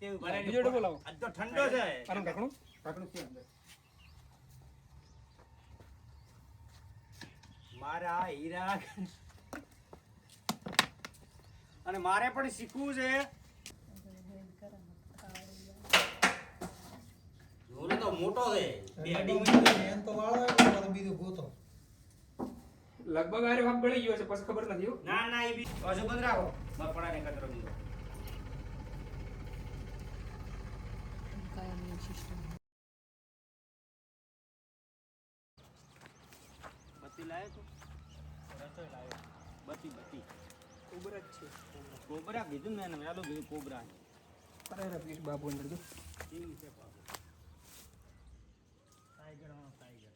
બીજો ડબ્બો લાવો. આજ તો ઠંડો છે. આનું ઢાંકણું છે અંદર. મારા હીરા અને મારે પણ શીખવું છે. જોરો તો મોટો છે. બે અડી એમ તો વાળો એટલે બીજું ગોતો. લગભગ આરે ભાગ ગળી ગયો છે પછી ખબર નથી હો. ના ના એ બી હજુ બંધ રાખો. મરપડાને કચરો દીધો. બત્તી લાયો તો રસોઈ લાયો. બત્તી ઉબર જ છે. કોબરા કીધું ને એને વેલું કીધું કોબરા. પરાયરા પીસ બાબુ અંદર જો. કેવું છે બાબુ? ટાઈગર હા ટાઈગર.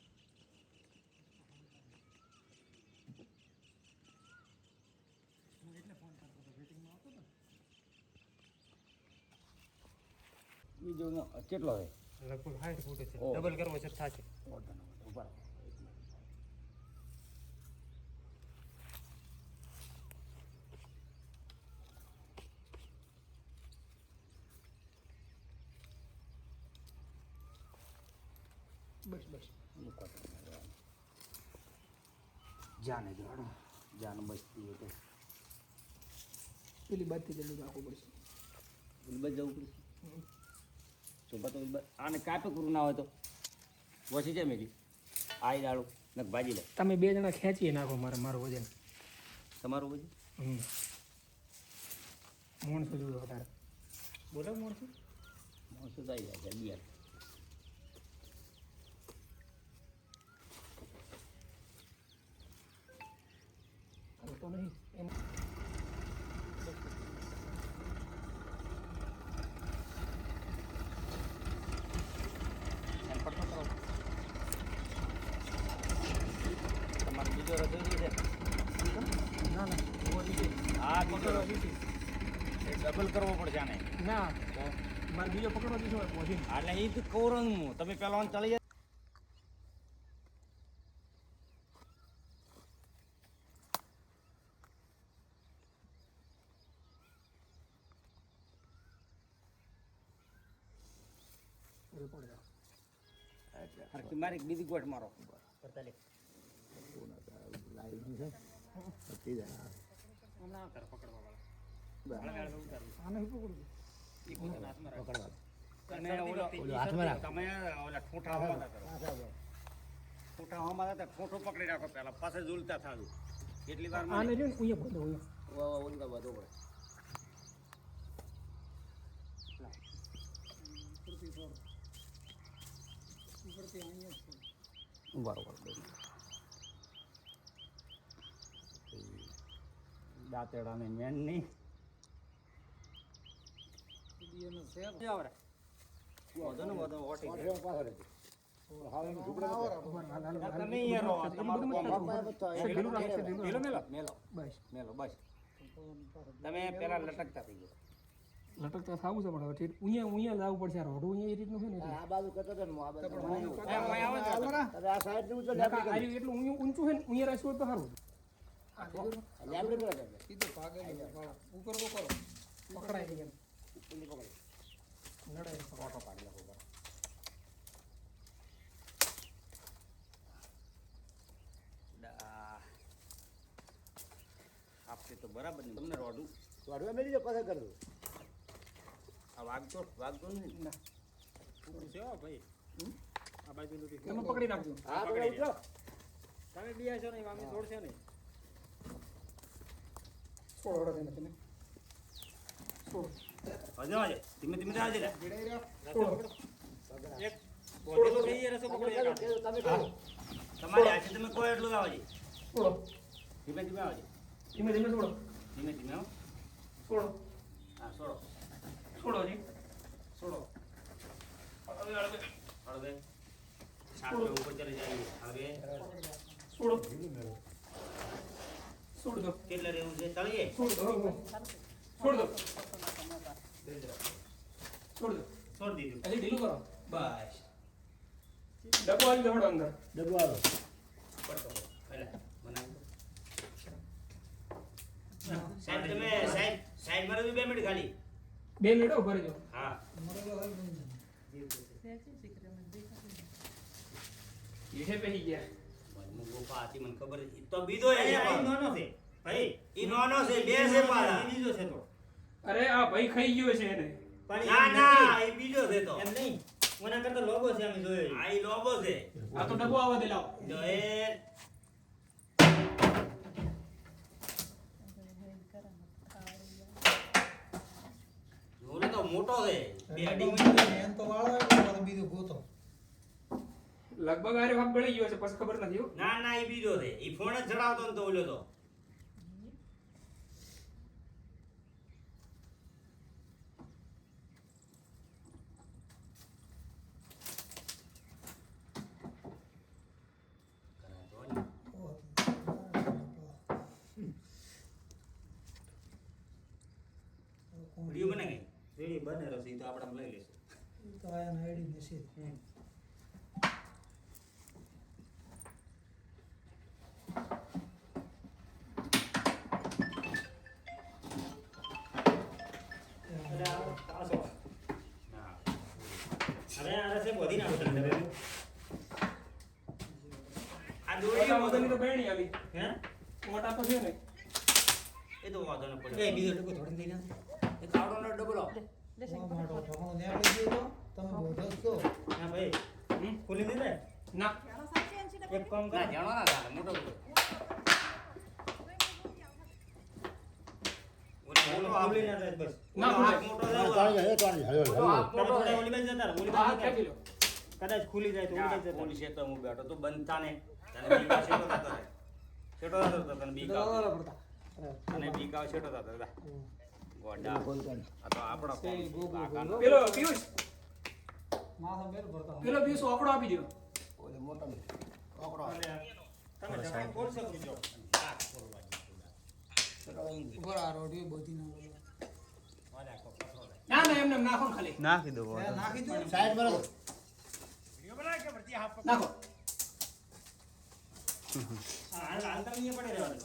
બીજો કેટલો છે? લગભગ 60 ફૂટ છે. ઓહ. ડબલ કરવો છે થાશે. ઉપર બસ જાને જોડો જાન બસતી હોય તો પેલી બાદથી જલ્દી રાખવું પડશે. ઉલબત જવું પડશે. શોભા તો ઉલબત આને કાપે કરું ના હોય તો વસી જાય મેરી આઈ દાડું ને ભાજી લે. તમે બે જણા ખેંચી નાખો મારું વજન. તમારું બધું મોણસો જોડો વધારે બોલો મોણસો મોસું થઈ જાય જલ્દી યાર. તો નહીં એમ તમારે બીજો રસોઈ છે? ના હા બીજો ડબલ કરવો પડશે આને. ના મારે બીજો પકડવા દીધો પહોંચી એટલે એ તો કૌરવ તમે પેલા ચડી જાય. હરકી મારી બીજી ગોઠ મારો કરતા લે. ના કર પકડવા વાળા. આને શું પકડું ઈ પોતાના હાથમાં પકડવા. તમે ઓલો હાથમાં રાખ. તમે ઓલા ઠોઠા હોમાતા કરો. ઠોઠા હોમાતા ઠોઠો પકડી રાખો પહેલા પાસે ઝૂલતા થાજો. કેટલી વાર આને જો ને ઉયા બંધ હોય ઓલગા બધો પડે. બરોબર દાંતેડા ને મેન ની તમે પેલા લટકતા થઈ ગયો. લટકતા થાવું છે પણ હવે ઉયા લાવવું પડશે આ રોડું ઉયા એ રીતનું છે ને આ બાજુ કરતો તો આ બાજુ આ સાઈડ નું એટલું ઊંચું છે ને ઉયા રાખ્યું તો સારું સીધો ભાગે ઉપર કો કરો પકડાય નહીં એમ પકડી નડાય ફોટો પાડી નાખો. આપશે તો બરાબર નહીં તમને રોડું વાડવા મેલી જો પાછા કર દો. આ વાગતો નહીં ના ટુકડું છે હો ભાઈ. આ બાજુ તમે પકડી નાખજો હા તો ઉઠો. તમે બિયા છો નહીં મામી છોડશે નહીં. છોડો રડે નથી ને છોડ હજુ આજે ધીમે ધીમે આવજે લે. ગીડાઈ રહ્યો. એક બોધેલો થઈ રસો પકડી એક તમે કરો. તમારી આજે તમે કોઈ એટલું આવજે. છોડો ધીમે ધીમે આવજે. ધીમે ધીમે છોડો ધીમે ધીમે હો. છોડો હા છોડો છોડો જી છોડો. હવે અડધે હળવે સાત पे ऊपर चले जाइए. હવે છોડો છોડ દો કેટલે રહેવું છે તળીએ. છોડ દો છોડ દો છોડ દો છોડ દીધું. હજી ઢીલું કરો બસ ડબ્બો આવી દોડો અંદર ડબ્બો આવો. પડતો પહેલા બનાવી સાહેબ તમે સાઈડ મારો 2 મિનિટ ખાલી 2 મિનિટ ઉભા રહેજો. હા એ છે બેસી ગયા. મજમુ ગોપા હતી મને ખબર છે. ઈ તો બીજો એ એ છે. નાનો છે ભાઈ ઈ નાનો છે, બે છે પાછા. એ બીજો છે તો અરે આ ભાઈ ખાઈ ગયો છે એને. પણ ના એમ ના નથી. ઈ બીજો છે તો. એમ નહીં ઓના કરતા લોગો છે અમે જોયો આ ઈ લોબો છે. આ તો ડબ્બો આવવા દે લાવો. જો એ ઓલો તો મોટો છે. બે અઢી મિનિટ. એમ તો વાળો એટલે પાછો બીજો ગોતો. લગભગ આરે ભાગ ગળી ગયો છે પછી ખબર નથી હો. ના ના ઈ બીજો છે. ઈ ફોન જ ચડાવતો ને તો ઓલો તો. વિડીયો બને ગઈ. રેડી બને રસી તો આપણે લઈ લેશું તો આયા આઈડી મેસેજ. એટલે આ સો ના. હવે આ રસે બધી નાખો તમે આ મોટા દોરી મોટાની તો બેણી આવી. હે મોટા તો છે ને. એ તો વાંધો ન એ પડે. બીજો ટકો થોડી દઈ નાખો એ કાવડોનો ડબલો. માટો ઠોકણો નેકળી ગયો તો તમે બોધો છો. હા ભાઈ ખોલી દે ને ના. એક કામ ના કર જાણો ના ચાલે મોટો બધો. ઓલો ખોલી ના જાય બસ ના ઓલો હાથ મોટો છે, ઓલો હાથ તમે મોટો થોડા છે. ઓલી બાજુ જતા રહો ઓલી આ બાજુ હાથ ખેંચી જતા રહો. લો. કદાચ ખુલી જાય તો ઓલી બાજુ જતા રહો. પોલીસે તો હું બેઠો તો બનતા ને તને બીક આવે છેટો થતો રહે. છેટો થતો રહે, તને બીક આવે. તને બીક આવે છેટો થતો રહે. ગોડા. આ તો આપણા કોમ. કાકાનો. પેલો પિયુષ, માથા બેર ભરતા. પેલો પિયુષ ઓકડો આપી દો. તમે ઢાંકણ ખોલશો તો જો. ઉપર આ રોટી બધી ના બોલો. ના ના એમને એમ નાખો ને ખાલી. નાખી દો. નાખી દો. સાઈડ પર નાખો. હા હાલ તમે અહીંયા પડે રહેવાનું બે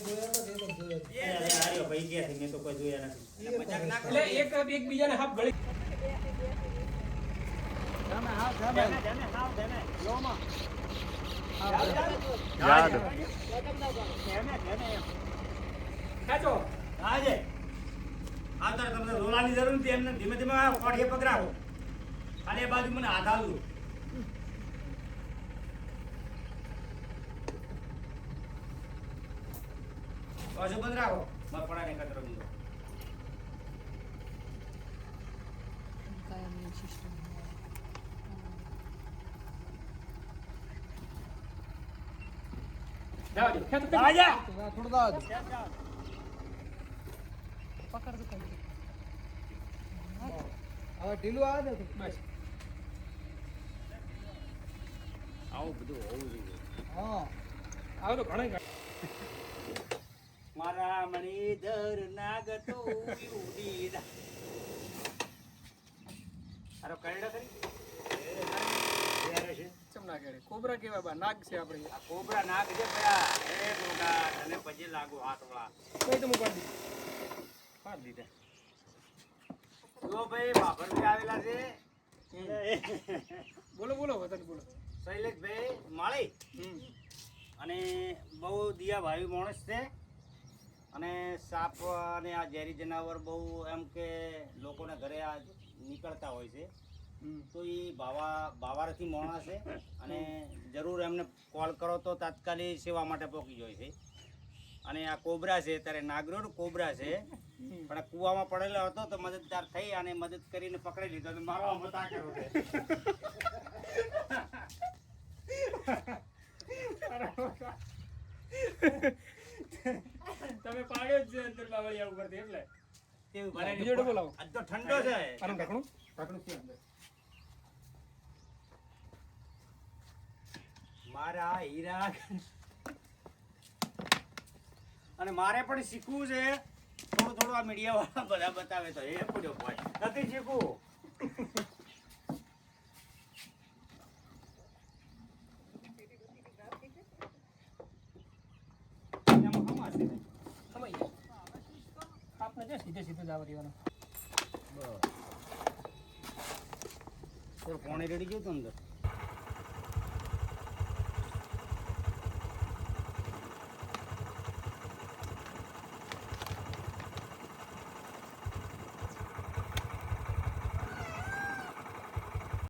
જોયા તો એક જ જોયા. એ અરે આર્યો ભાઈ ગયા છે મેં તો કોઈ જોયા નથી એટલે એક બીજાને હાફ ગળી. ખેંચો. આજે આ તારે તમને રોલાની જરૂર નથી. એમને ધીમે ધીમે આ કોઠીએ પકડાવો. અને એ બાજુ મને હાથ આલજો. પાછું બંધ રાખો. મારા પડાને કચરો દીધો. જાઓ જી. ખેંચો, ખેંચો. આજા. થોડું દાવ. હવે ઢીલું આવે છે. બસ. આવું બધું હોવું જોઈએ. હા. આવો તો ઘણા મારા મણિધર નાગતો ઉડી રા. આરો કરડો કરી. એ છે. ચમના કેડે કોબરા કેવા બા નાગ છે આપણે. આ કોબરા નાગ છે પેલા. એ ગોગા અને પછી લાગુ હાથવાળા. કઈ તો મુકાડી દીધી. પાડ દીધા. જો ભાઈ બાબરથી આવેલા છે. બોલો બોલો વતન બોલો. શૈલેષભાઈ માળી. અને બહુ દિયા ભાઈ માણસ છે. અને સાપ અને આ ઝેરી જનાવર બહુ એમ કે લોકોને ઘરે આ નીકળતા હોય છે. તો એ બાવારથી માણસ છે. અને જરૂર એમને કોલ કરો તો તાત્કાલિક સેવા માટે પહોંચી જાય છે. અને આ કોબરા છે ત્યારે નાગરોડ કોબરા છે. પણ આ કૂવામાં પડેલો હતો તો મદદગાર થઈ અને મદદ કરીને પકડી લીધો અને મારવા મતા કર્યો છે. તમે પાડ્યો જ છે અંદર બાવળિયા ઉપરથી એટલે. કેવું બરાબર. બને? બીજો ડબ્બો લાવો. આજ તો ઠંડો છે. આનું ઢાંકણું ઢાંકણું છે અંદર. મારા હીરા. અને મારે પણ શીખવું છે. થોડું થોડું આ મીડિયા વાળા બધા બતાવે તો એ પૂછો ભાઈ નથી શીખવું. સાપને છે સીધે સીધે જ આવવા દેવાનો. બસ પાણી રેડી ગયું હતું અંદર